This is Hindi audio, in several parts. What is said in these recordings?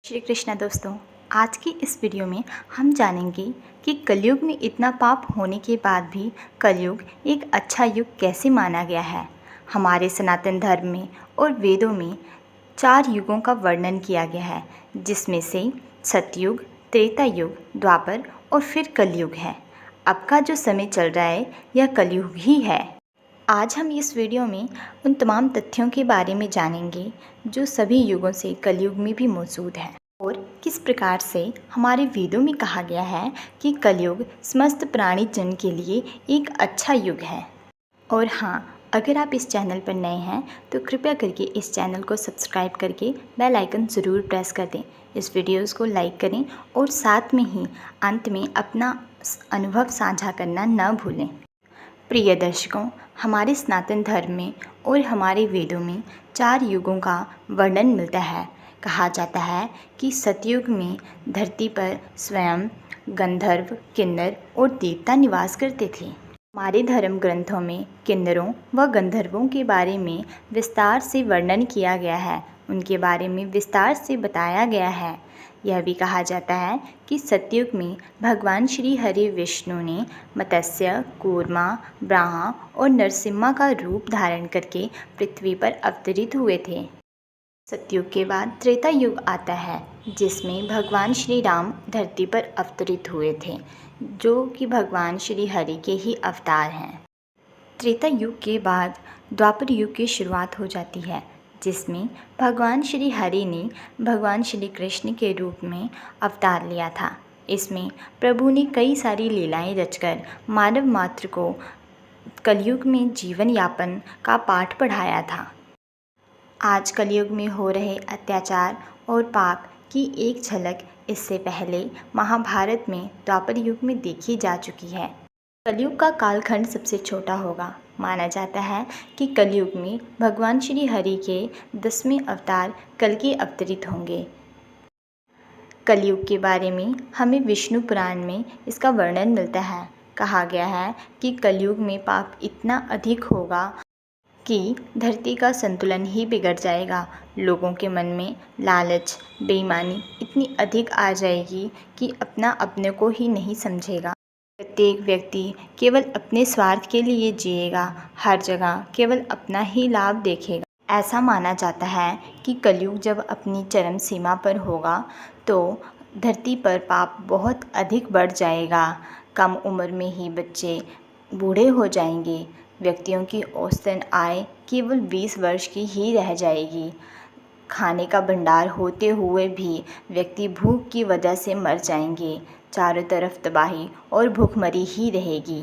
श्री कृष्णा दोस्तों, आज की इस वीडियो में हम जानेंगे कि कलयुग में इतना पाप होने के बाद भी कलयुग एक अच्छा युग कैसे माना गया है। हमारे सनातन धर्म में और वेदों में 4 युगों का वर्णन किया गया है, जिसमें से सतयुग, त्रेता युग, द्वापर और फिर कलयुग है। अब का जो समय चल रहा है यह कलयुग ही है। आज हम इस वीडियो में उन तमाम तथ्यों के बारे में जानेंगे जो सभी युगों से कलयुग में भी मौजूद है और किस प्रकार से हमारे वेदों में कहा गया है कि कलयुग समस्त प्राणी जन के लिए एक अच्छा युग है। और हाँ, अगर आप इस चैनल पर नए हैं तो कृपया करके इस चैनल को सब्सक्राइब करके बेल आइकन ज़रूर प्रेस कर दें। इस वीडियोज़ को लाइक करें और साथ में ही अंत में अपना अनुभव साझा करना न भूलें। प्रिय दर्शकों, हमारे सनातन धर्म में और हमारे वेदों में 4 युगों का वर्णन मिलता है। कहा जाता है कि सतयुग में धरती पर स्वयं गंधर्व, किन्नर और देवता निवास करते थे। हमारे धर्म ग्रंथों में किन्नरों व गंधर्वों के बारे में विस्तार से वर्णन किया गया है, उनके बारे में विस्तार से बताया गया है। यह भी कहा जाता है कि सतयुग में भगवान श्री हरि विष्णु ने मत्स्य, कूर्मा, ब्राह्मण और नरसिम्हा का रूप धारण करके पृथ्वी पर अवतरित हुए थे। सतयुग के बाद त्रेता युग आता है, जिसमें भगवान श्री राम धरती पर अवतरित हुए थे, जो कि भगवान श्री हरि के ही अवतार हैं। त्रेता युग के बाद द्वापर युग की शुरुआत हो जाती है, जिसमें भगवान श्री हरि ने भगवान श्री कृष्ण के रूप में अवतार लिया था। इसमें प्रभु ने कई सारी लीलाएं रचकर मानव मात्र को कलयुग में जीवन यापन का पाठ पढ़ाया था। आज कलयुग में हो रहे अत्याचार और पाप की एक झलक इससे पहले महाभारत में द्वापर युग में देखी जा चुकी है। कलयुग का कालखंड सबसे छोटा होगा। माना जाता है कि कलयुग में भगवान श्री हरि के 10वें अवतार कल्कि अवतरित होंगे। कलयुग के बारे में हमें विष्णु पुराण में इसका वर्णन मिलता है। कहा गया है कि कलयुग में पाप इतना अधिक होगा कि धरती का संतुलन ही बिगड़ जाएगा। लोगों के मन में लालच, बेईमानी इतनी अधिक आ जाएगी कि अपना अपने को ही नहीं समझेगा। प्रत्येक व्यक्ति केवल अपने स्वार्थ के लिए जिएगा, हर जगह केवल अपना ही लाभ देखेगा। ऐसा माना जाता है कि कलयुग जब अपनी चरम सीमा पर होगा तो धरती पर पाप बहुत अधिक बढ़ जाएगा। कम उम्र में ही बच्चे बूढ़े हो जाएंगे। व्यक्तियों की औसतन आय केवल 20 वर्ष की ही रह जाएगी। खाने का भंडार होते हुए भी व्यक्ति भूख की वजह से मर जाएंगे। चारों तरफ तबाही और भूखमरी ही रहेगी।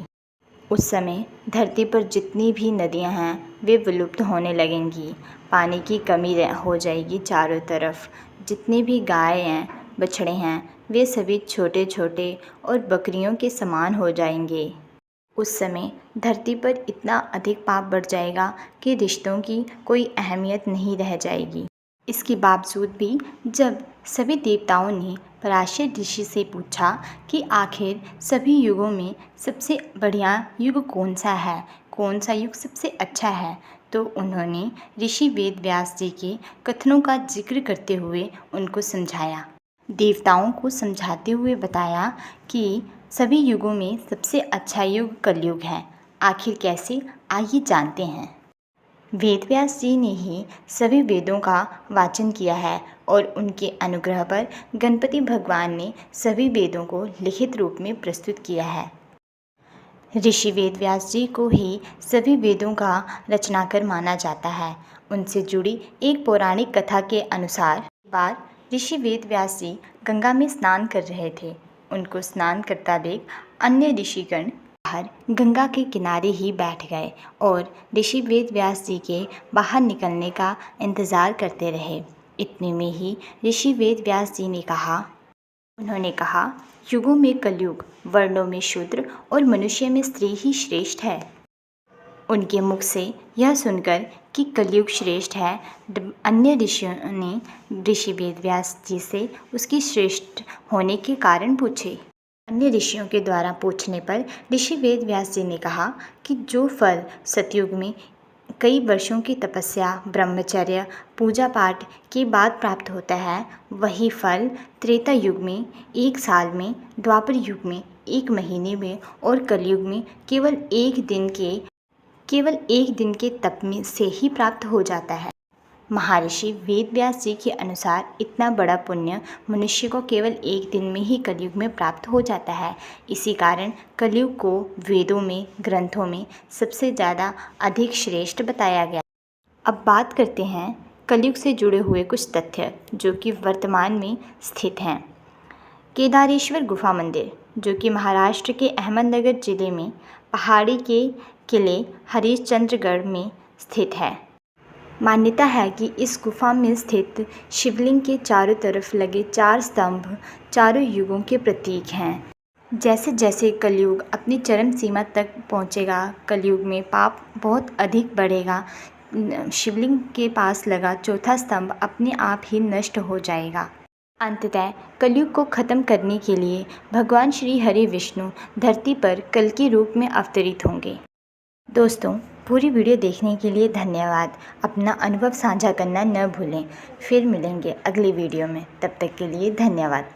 उस समय धरती पर जितनी भी नदियां हैं वे विलुप्त होने लगेंगी। पानी की कमी हो जाएगी चारों तरफ। जितने भी गाय हैं, बछड़े हैं, वे सभी छोटे छोटे और बकरियों के समान हो जाएंगे। उस समय धरती पर इतना अधिक पाप बढ़ जाएगा कि रिश्तों की कोई अहमियत नहीं रह जाएगी। इसके बावजूद भी जब सभी देवताओं ने पराशर ऋषि से पूछा कि आखिर सभी युगों में सबसे बढ़िया युग कौन सा है, कौन सा युग सबसे अच्छा है, तो उन्होंने ऋषि वेद व्यास जी के कथनों का जिक्र करते हुए उनको समझाया। देवताओं को समझाते हुए बताया कि सभी युगों में सबसे अच्छा युग कलयुग है। आखिर कैसे, आइए जानते हैं। वेदव्यास जी ने ही सभी वेदों का वाचन किया है और उनके अनुग्रह पर गणपति भगवान ने सभी वेदों को लिखित रूप में प्रस्तुत किया है। ऋषि वेदव्यास जी को ही सभी वेदों का रचनाकार माना जाता है। उनसे जुड़ी एक पौराणिक कथा के अनुसार बार ऋषि वेदव्यास जी गंगा में स्नान कर रहे थे। उनको स्नान करता देख अन्य ऋषिगण बाहर गंगा के किनारे ही बैठ गए और ऋषि वेदव्यास जी के बाहर निकलने का इंतज़ार करते रहे। इतने में ही ऋषि वेदव्यास जी ने उन्होंने कहा, युगों में कलयुग, वर्णों में शूद्र और मनुष्य में स्त्री ही श्रेष्ठ है। उनके मुख से यह सुनकर कि कलयुग श्रेष्ठ है, अन्य ऋषियों ने ऋषि वेदव्यास जी से उसकी श्रेष्ठ होने के कारण पूछे। अन्य ऋषियों के द्वारा पूछने पर ऋषि वेदव्यास जी ने कहा कि जो फल सतयुग में कई वर्षों की तपस्या, ब्रह्मचर्य, पूजा पाठ के बाद प्राप्त होता है, वही फल त्रेता युग में 1 साल में, द्वापर युग में 1 महीने में और कलयुग में केवल एक दिन के तप में से ही प्राप्त हो जाता है। महर्षि वेदव्यास जी के अनुसार इतना बड़ा पुण्य मनुष्य को केवल 1 दिन में ही कलयुग में प्राप्त हो जाता है। इसी कारण कलयुग को वेदों में, ग्रंथों में सबसे ज़्यादा अधिक श्रेष्ठ बताया गया। अब बात करते हैं कलयुग से जुड़े हुए कुछ तथ्य जो कि वर्तमान में स्थित हैं। केदारेश्वर गुफा मंदिर, जो कि महाराष्ट्र के अहमदनगर जिले में पहाड़ी के किले हरिश्चंद्रगढ़ में स्थित है। मान्यता है कि इस गुफा में स्थित शिवलिंग के चारों तरफ लगे 4 स्तंभ चारों युगों के प्रतीक हैं। जैसे जैसे कलयुग अपनी चरम सीमा तक पहुंचेगा, कलयुग में पाप बहुत अधिक बढ़ेगा, शिवलिंग के पास लगा चौथा स्तंभ अपने आप ही नष्ट हो जाएगा। अंततः कलयुग को खत्म करने के लिए भगवान श्री हरि विष्णु धरती पर कल के रूप में अवतरित होंगे। दोस्तों, पूरी वीडियो देखने के लिए धन्यवाद। अपना अनुभव साझा करना न भूलें। फिर मिलेंगे अगली वीडियो में, तब तक के लिए धन्यवाद।